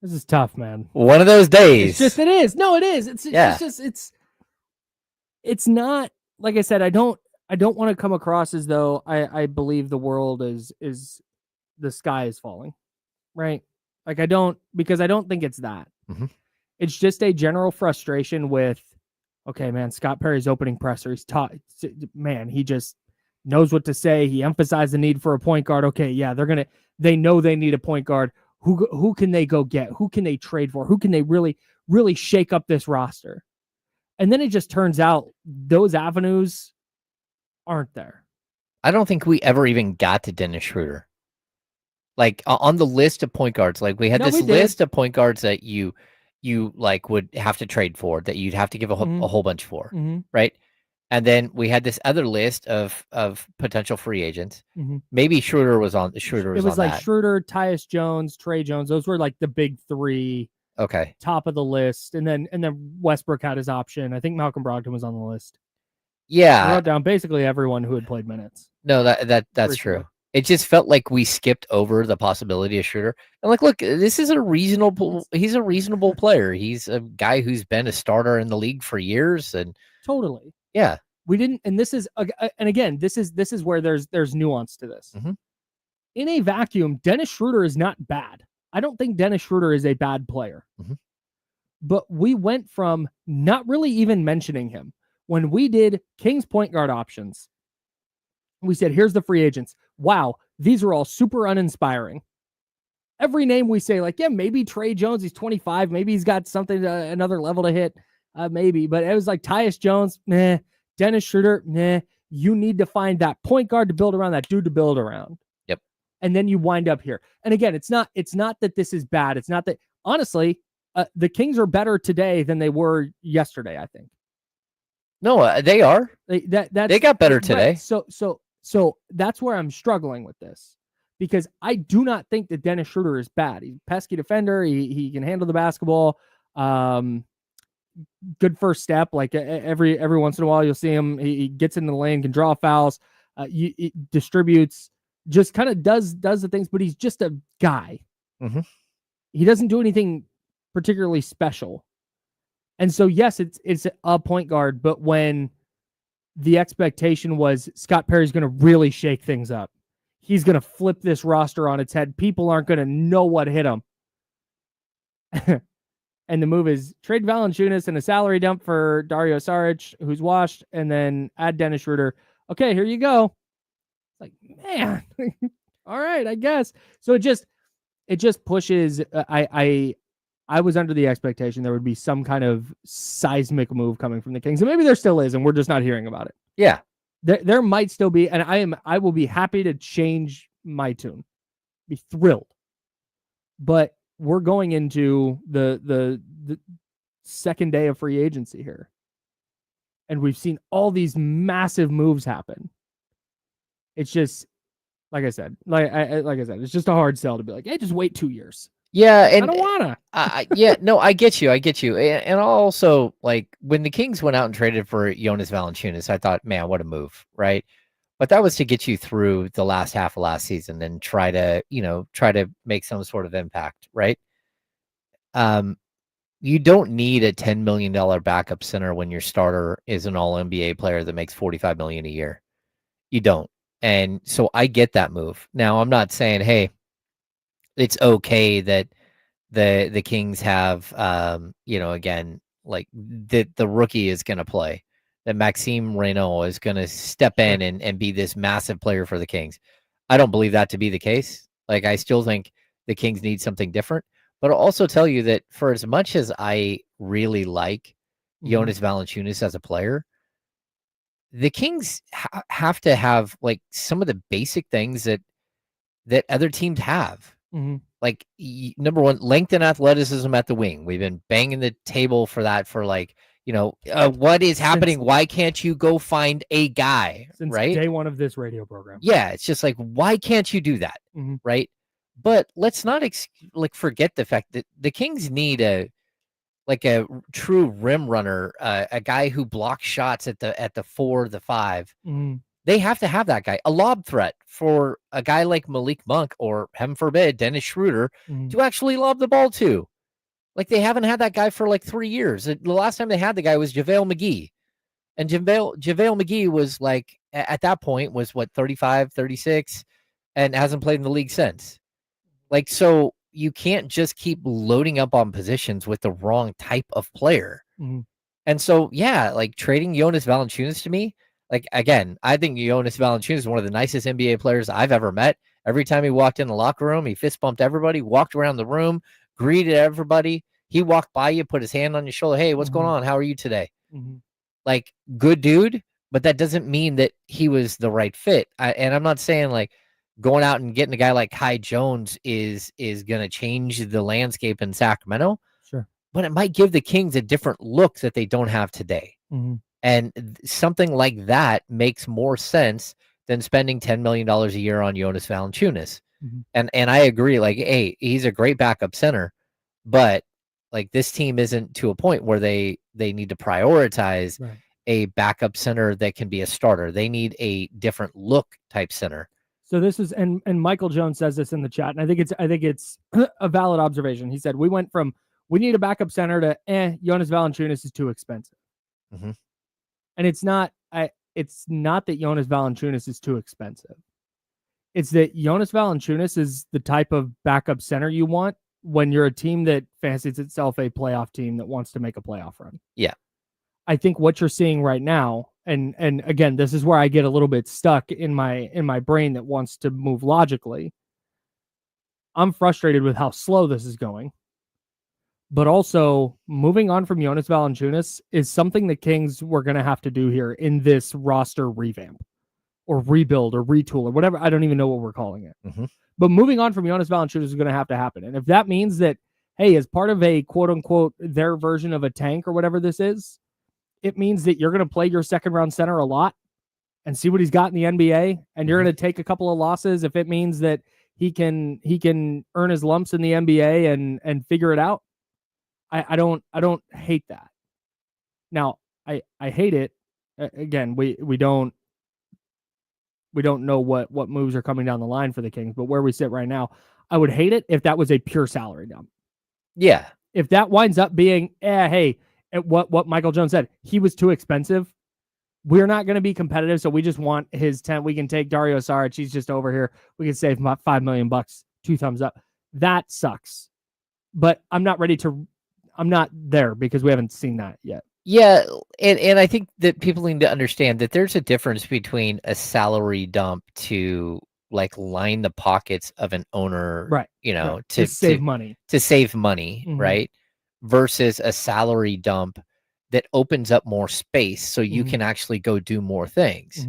This is tough, man. One of those days. It is. No, it is. It's not, like I said, I don't want to come across as though I believe the world is the sky is falling, right? Like because I don't think it's that. Mm-hmm. It's just a general frustration with, okay, man, Scott Perry's opening presser. He's taught, man, he just knows what to say. He emphasized the need for a point guard. Okay, yeah, they know they need a point guard. Who can they go get? Who can they trade for? Who can they really, really shake up this roster? And then it just turns out those avenues aren't there. I don't think we ever even got to Dennis Schroder. Like on the list of point guards, like we had this list of point guards that you like would have to trade for, that you'd have to give a whole bunch for, right? And then we had this other list of potential free agents. Maybe Schroder was on. It was like Schroder, Tyus Jones, Trey Jones. Those were like the big three. Okay. Top of the list, and then Westbrook had his option. I think Malcolm Brogdon was on the list. Yeah, I wrote down basically everyone who had played minutes. No, that's true. It just felt like we skipped over the possibility of Schroder. And like, look, this is he's a reasonable player. He's a guy who's been a starter in the league for years, and totally. Yeah. We didn't, and this is, and again, this is where there's nuance to this. In a vacuum, Dennis Schroder is not bad. I don't think Dennis Schroder is a bad player. But we went from not really even mentioning him. When we did Kings point guard options, we said, here's the free agents. Wow, these are all super uninspiring. Every name we say, like, yeah, maybe Trey Jones, he's 25. Maybe he's got something, another level to hit. Maybe. But it was like Tyus Jones, meh. Dennis Schroder, meh. You need to find that point guard to build around, that dude to build around. Yep. And then you wind up here. And again, it's not that this is bad. It's not that, honestly, the Kings are better today than they were yesterday, I think. No, they are. They got better today. Right. So that's where I'm struggling with this, because I do not think that Dennis Schroder is bad. He's a pesky defender. He can handle the basketball. Good first step. Like every once in a while, you'll see him. He gets into the lane, can draw fouls. He distributes. Just kind of does the things, but he's just a guy. He doesn't do anything particularly special. And so, yes, it's a point guard, but when the expectation was Scott Perry's going to really shake things up, he's going to flip this roster on its head. People aren't going to know what hit him. And the move is trade Valanciunas and a salary dump for Dario Saric, who's washed, and then add Dennis Schroder. Okay, here you go. Like, man, all right, I guess. So it just pushes. I was under the expectation there would be some kind of seismic move coming from the Kings, and maybe there still is, and we're just not hearing about it. Yeah, there might still be, and I will be happy to change my tune, be thrilled. But we're going into the second day of free agency here, and we've seen all these massive moves happen. It's just, like I said, it's just a hard sell to be like, hey, just wait 2 years. Yeah, and I don't wanna. Yeah, no, I get you. And also, like, when the Kings went out and traded for Jonas Valanciunas, I thought, man, what a move, right? But that was to get you through the last half of last season and try to make some sort of impact, right? You don't need a $10 million backup center when your starter is an all-NBA player that makes $45 million a year. You don't. And so I get that move. Now, I'm not saying, hey, it's okay that the Kings have, again, like the rookie is going to play, that Maxime Reynaud is going to step in and be this massive player for the Kings. I don't believe that to be the case. Like, I still think the Kings need something different. But I'll also tell you that for as much as I really like Jonas Valanciunas as a player, the Kings have to have like some of the basic things that other teams have. Like, number one, length and athleticism at the wing. We've been banging the table for that for like, what is happening? Why can't you go find a guy? Since right? Day one of this radio program. Yeah, it's just like, why can't you do that? Right? But let's not forget the fact that the Kings need a true rim runner, a guy who blocks shots at the 4, the 5. They have to have that guy, a lob threat for a guy like Malik Monk or, heaven forbid, Dennis Schroder to actually lob the ball to. Like, they haven't had that guy for like 3 years. The last time they had the guy was JaVale McGee. And JaVale McGee was like, at that point, was what, 35, 36, and hasn't played in the league since. Like, so you can't just keep loading up on positions with the wrong type of player. Mm-hmm. And so, yeah, like trading Jonas Valanciunas to me, like, again, I think Jonas Valanciunas is one of the nicest NBA players I've ever met. Every time he walked in the locker room, he fist bumped everybody, walked around the room, greeted everybody. He walked by you, put his hand on your shoulder. Hey, what's going on? How are you today? Like, good dude, but that doesn't mean that he was the right fit. And I'm not saying like going out and getting a guy like Kai Jones is going to change the landscape in Sacramento. Sure. But it might give the Kings a different look that they don't have today. And something like that makes more sense than spending $10 million a year on Jonas Valanciunas. And I agree, like, hey, he's a great backup center, but like, this team isn't to a point where they need to prioritize a backup center that can be a starter. They need a different look type center. So this is, and Michael Jones says this in the chat, and I think it's a valid observation. He said, we went from, we need a backup center to, Jonas Valanciunas is too expensive. And it's not that Jonas Valanciunas is too expensive. It's that Jonas Valanciunas is the type of backup center you want when you're a team that fancies itself a playoff team that wants to make a playoff run. Yeah. I think what you're seeing right now, and again, this is where I get a little bit stuck in my brain that wants to move logically. I'm frustrated with how slow this is going. But also, moving on from Jonas Valanciunas is something the Kings were going to have to do here in this roster revamp or rebuild or retool or whatever. I don't even know what we're calling it. But moving on from Jonas Valanciunas is going to have to happen. And if that means that, hey, as part of a quote-unquote their version of a tank or whatever this is, it means that you're going to play your second-round center a lot and see what he's got in the NBA, and you're going to take a couple of losses if it means that he can earn his lumps in the NBA and figure it out. I don't hate that. Now, I hate it. Again, we don't know what moves are coming down the line for the Kings, but where we sit right now, I would hate it if that was a pure salary dump. Yeah. If that winds up being, hey, what Michael Jones said, he was too expensive. We're not going to be competitive, so we just want his 10. We can take Dario Saric. He's just over here. We can save $5 million. 2 thumbs up. That sucks. But I'm not there because we haven't seen that yet. Yeah, and I think that people need to understand that there's a difference between a salary dump to like line the pockets of an owner, right? To save money. To save money, right? Versus a salary dump that opens up more space so you can actually go do more things.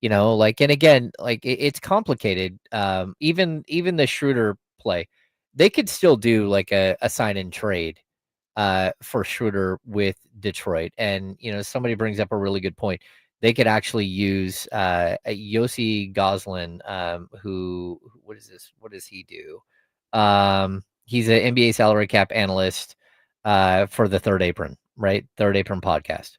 Like, and again, like it's complicated. Even the Schroder play, they could still do like a sign and trade for Schroder with Detroit. And, somebody brings up a really good point. They could actually use Yossi Goslin, who, what is this? What does he do? He's an NBA salary cap analyst for the Third Apron, right? Third Apron podcast.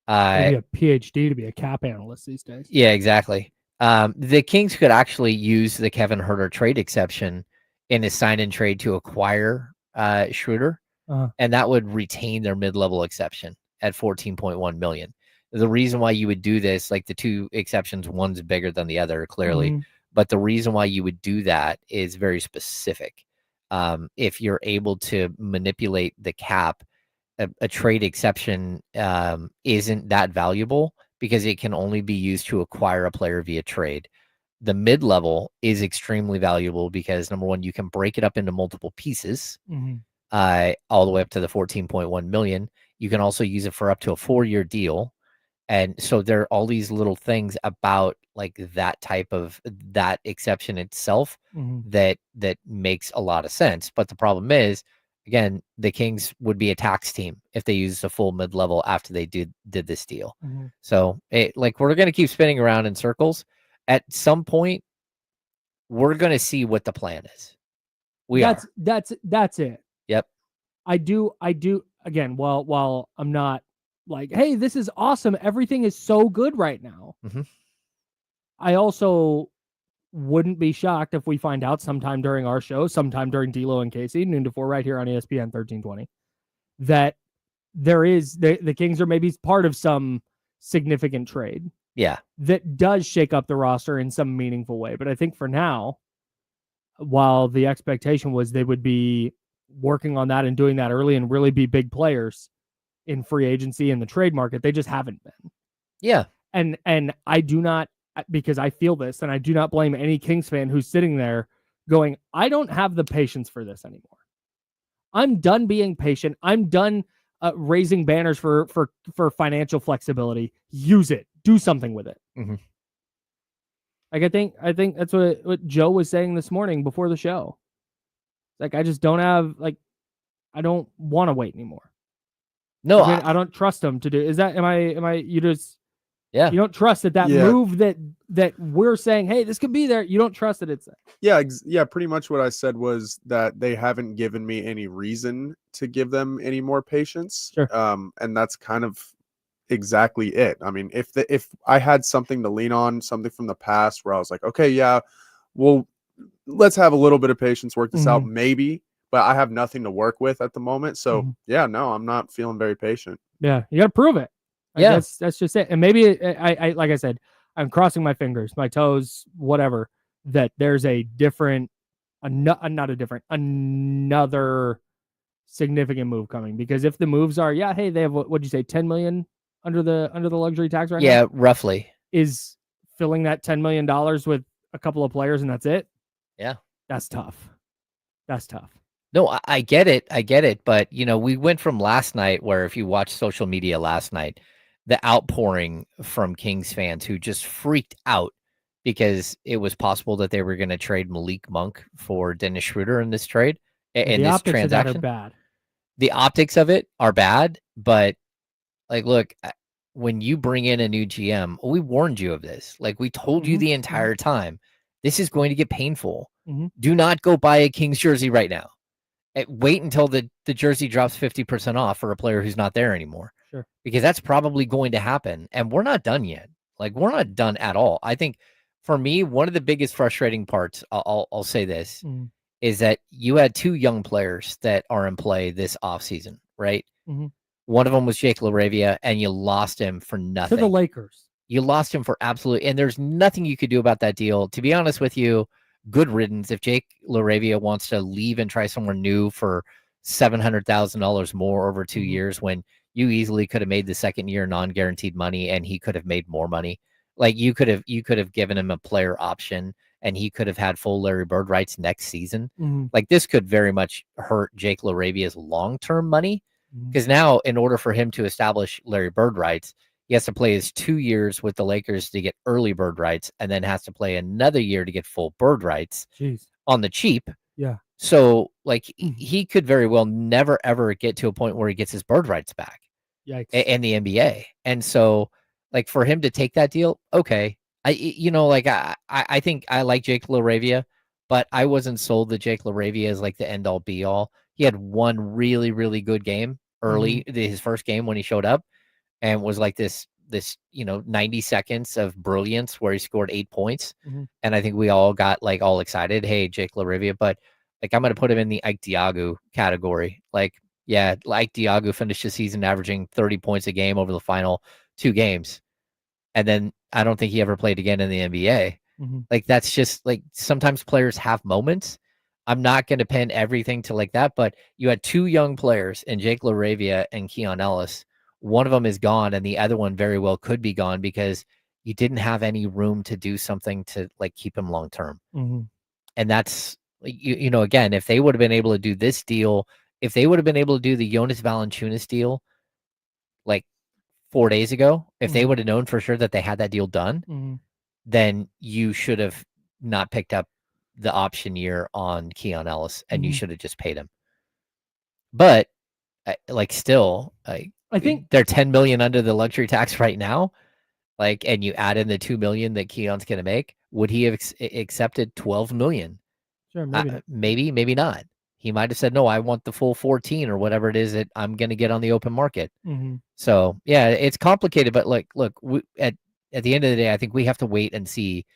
Maybe a PhD to be a cap analyst these days. Yeah, exactly. The Kings could actually use the Kevin Huerter trade exception in a sign and trade to acquire Schroder. And that would retain their mid-level exception at $14.1 million. The reason why you would do this, like the two exceptions, one's bigger than the other, clearly. But the reason why you would do that is very specific. If you're able to manipulate the cap, a trade exception isn't that valuable because it can only be used to acquire a player via trade. The mid-level is extremely valuable because, number one, you can break it up into multiple pieces. All the way up to the 14.1 million. You can also use it for up to a 4-year deal. And so there are all these little things about like that type of that exception itself that makes a lot of sense. But the problem is, again, the Kings would be a tax team if they used a full mid-level after they did this deal. So we're going to keep spinning around in circles. At some point, we're going to see what the plan is. That's it. Yep. I do again, while I'm not like, hey, this is awesome, everything is so good right now. I also wouldn't be shocked if we find out sometime during our show, sometime during D'Lo and Casey, noon to 4 right here on ESPN 1320, that there is the Kings are maybe part of some significant trade. Yeah. That does shake up the roster in some meaningful way. But I think for now, while the expectation was they would be working on that and doing that early and really be big players in free agency and the trade market, they just haven't been. Yeah. And I do not, because I feel this, and I do not blame any Kings fan who's sitting there going, I don't have the patience for this anymore. I'm done being patient. I'm done raising banners for financial flexibility. Use it. Do something with it. Mm-hmm. Like I think that's what Joe was saying this morning before the show. Like I just don't have I don't want to wait anymore. No, I don't trust him to do. Is that am I you just yeah. You don't trust that move that we're saying, hey, this could be there. You don't trust that it's there. Yeah, pretty much what I said was that they haven't given me any reason to give them any more patience. Sure. And that's kind of exactly it. I mean, if I had something to lean on, something from the past where I was like, okay, yeah, well, let's have a little bit of patience, work this out, maybe, but I have nothing to work with at the moment. So yeah, no, I'm not feeling very patient. Yeah, you got to prove it. Yeah, that's just it. And maybe I like I said, I'm crossing my fingers, my toes, whatever, that there's a different, another significant move coming. Because if the moves are, yeah, hey, they have what'd you say, 10 million under the luxury tax right now? Yeah, roughly. Is filling that $10 million with a couple of players and that's it? Yeah, that's tough. That's tough. No, I get it. But we went from last night where if you watch social media last night, the outpouring from Kings fans who just freaked out because it was possible that they were going to trade Malik Monk for Dennis Schroder in this trade. In this transaction, are bad. The optics of it are bad, but look, when you bring in a new GM, we warned you of this. We told you the entire time, this is going to get painful. Do not go buy a Kings jersey right now. Wait until the jersey drops 50% off for a player who's not there anymore. Sure. Because that's probably going to happen. And we're not done yet. We're not done at all. I think for me, one of the biggest frustrating parts, I'll say this, is that you had two young players that are in play this offseason, right? One of them was Jake LaRavia, and you lost him for nothing. To the Lakers. You lost him for absolutely, and there's nothing you could do about that deal. To be honest with you, good riddance. If Jake LaRavia wants to leave and try somewhere new for $700,000 more over 2 years, when you easily could have made the second year non-guaranteed money and he could have made more money. You could have given him a player option and he could have had full Larry Bird rights next season. This could very much hurt Jake LaRavia's long-term money, because now in order for him to establish Larry Bird rights, he has to play his 2 years with the Lakers to get early bird rights, and then has to play another year to get full bird rights on the cheap. Yeah. So he could very well never, ever get to a point where he gets his bird rights back. Yikes. In the NBA. And so for him to take that deal, okay. I think I like Jake LaRavia, but I wasn't sold that Jake LaRavia is the end all be all. He had one really, really good game early, his first game when he showed up, and was this 90 seconds of brilliance where he scored 8 points. And I think we all got all excited. Hey, Jake LaRavia, but I'm going to put him in the Ike Diagu category. Ike Diagu finished the season averaging 30 points a game over the final 2 games. And then I don't think he ever played again in the NBA. That's just sometimes players have moments. I'm not going to pin everything to that, but you had 2 young players in Jake LaRavia and Keon Ellis. One of them is gone, and the other one very well could be gone because you didn't have any room to do something to keep him long term. And that's again, if they would have been able to do this deal, if they would have been able to do the Jonas Valanciunas deal 4 days ago, if they would have known for sure that they had that deal done, then you should have not picked up the option year on Keon Ellis, and you should have just paid him. But still, I think they're 10 million under the luxury tax right now. And you add in the 2 million that Keon's going to make, would he have accepted 12 million? Sure, maybe not. He might have said, no, I want the full 14 or whatever it is that I'm going to get on the open market. So yeah, it's complicated, but look, at the end of the day, I think we have to wait and see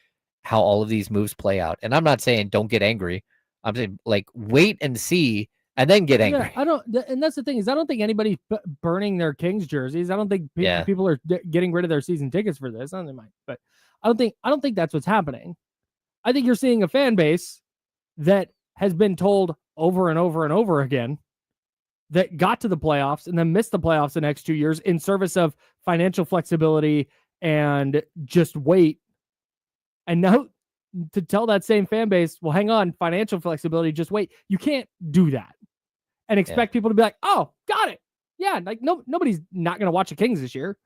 how all of these moves play out. And I'm not saying don't get angry. I'm saying like wait and see and then get angry. Yeah, and that's the thing is I don't think anybody's burning their Kings jerseys. I don't think people are getting rid of their season tickets for this. I don't think they might, but I don't think that's what's happening. I think you're seeing a fan base that has been told over and over and over again that got to the playoffs and then missed the playoffs the next 2 years in service of financial flexibility and just wait. And now to tell that same fan base, well, hang on, financial flexibility, just wait. You can't do that and expect people to be like, oh, got it. Yeah, like nobody's not going to watch the Kings this year.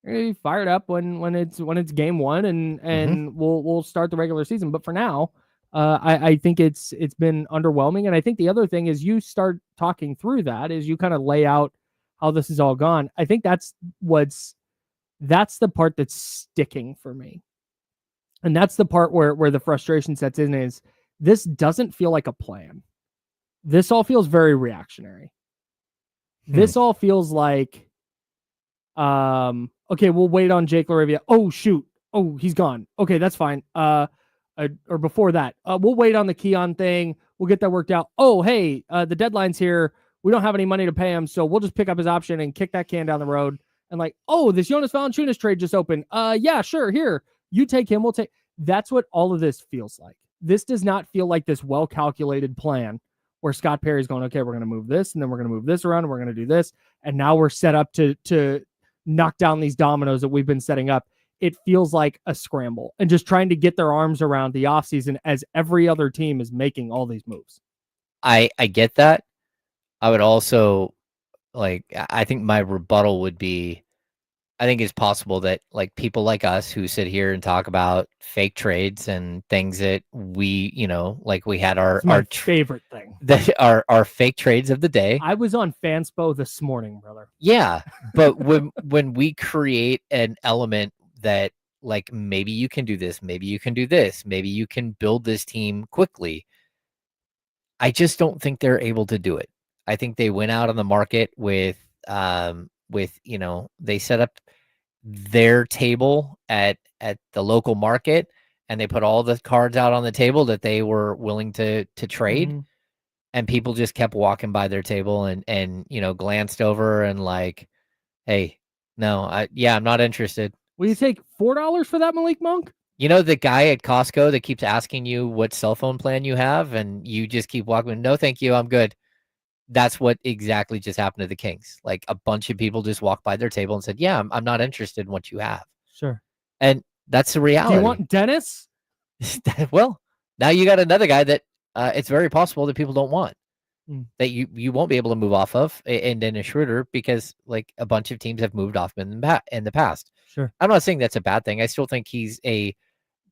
You're gonna be fired up when it's game one and we'll start the regular season. But for now, I think it's been underwhelming. And I think the other thing is you start talking through that is you kind of lay out how this is all gone. I think that's the part that's sticking for me. And that's the part where the frustration sets in is this doesn't feel like a plan. This all feels very reactionary. This all feels like, okay, we'll wait on Jake LaRavia. Oh, shoot. Oh, he's gone. Okay, that's fine. Or before that, we'll wait on the Keon thing. We'll get that worked out. Oh, hey, the deadline's here. We don't have any money to pay him, so we'll just pick up his option and kick that can down the road. And like, oh, this Jonas Valanciunas trade just opened. Yeah, sure. Here, you take him. We'll take. That's what all of this feels like. This does not feel like this well-calculated plan where Scott Perry's going, okay, we're going to move this, and then we're going to move this around, and we're going to do this, and now we're set up to knock down these dominoes that we've been setting up. It feels like a scramble and just trying to get their arms around the offseason as every other team is making all these moves. I get that. I would also I think my rebuttal would be, I think it's possible that like people like us who sit here and talk about fake trades and things that we, like we had our favorite thing, that our fake trades of the day. I was on Fanspo this morning, brother. Yeah. But when we create an element that like, maybe you can do this, maybe you can do this, maybe you can build this team quickly. I just don't think they're able to do it. I think they went out on the market with, they set up their table at the local market and they put all the cards out on the table that they were willing to trade. And people just kept walking by their table and glanced over and like, hey, no, I'm not interested. Will you take $4 for that, Malik Monk? The guy at Costco that keeps asking you what cell phone plan you have and you just keep walking, no, thank you, I'm good. That's what exactly just happened to the Kings. Like a bunch of people just walked by their table and said, yeah, I'm not interested in what you have. Sure. And that's the reality. Do you want Dennis? Well, now you got another guy that it's very possible that people don't want, that you won't be able to move off of in Dennis Schroder because like a bunch of teams have moved off in the past. Sure. I'm not saying that's a bad thing. I still think he's a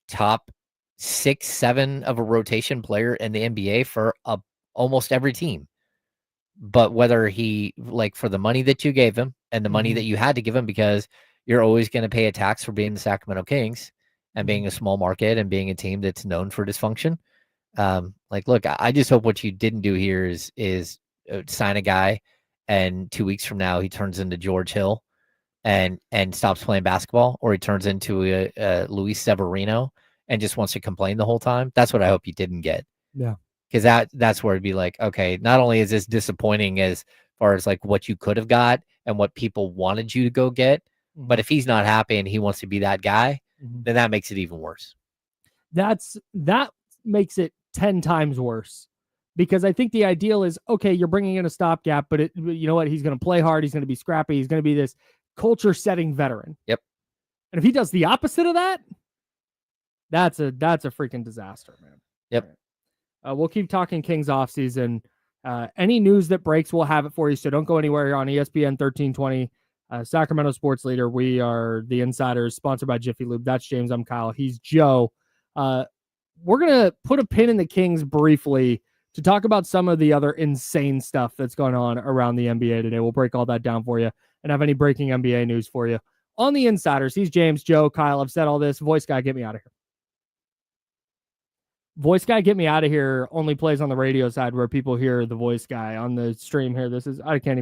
top 6, 7 of a rotation player in the NBA for almost every team. But whether he, like, for the money that you gave him and the money that you had to give him, because you're always going to pay a tax for being the Sacramento Kings and being a small market and being a team that's known for dysfunction. Look, I just hope what you didn't do here is sign a guy and 2 weeks from now he turns into George Hill and stops playing basketball, or he turns into a Luis Severino and just wants to complain the whole time. That's what I hope you didn't get. Yeah. Because that's where it'd be like, okay, not only is this disappointing as far as like what you could have got and what people wanted you to go get, but if he's not happy and he wants to be that guy, then that makes it even worse. That makes it 10 times worse, because I think the ideal is, okay, you're bringing in a stopgap, but you know what? He's going to play hard. He's going to be scrappy. He's going to be this culture setting veteran. Yep. And if he does the opposite of that, that's a freaking disaster, man. Yep. We'll keep talking Kings offseason. Any news that breaks, we'll have it for you. So don't go anywhere. You're on ESPN 1320, Sacramento Sports Leader. We are the Insiders, sponsored by Jiffy Lube. That's James. I'm Kyle. He's Joe. We're going to put a pin in the Kings briefly to talk about some of the other insane stuff that's going on around the NBA today. We'll break all that down for you and have any breaking NBA news for you on the Insiders. He's James, Joe, Kyle. I've said all this. Voice guy, get me out of here. Voice guy, get me out of here only plays on the radio side where people hear the voice guy on the stream here. I can't even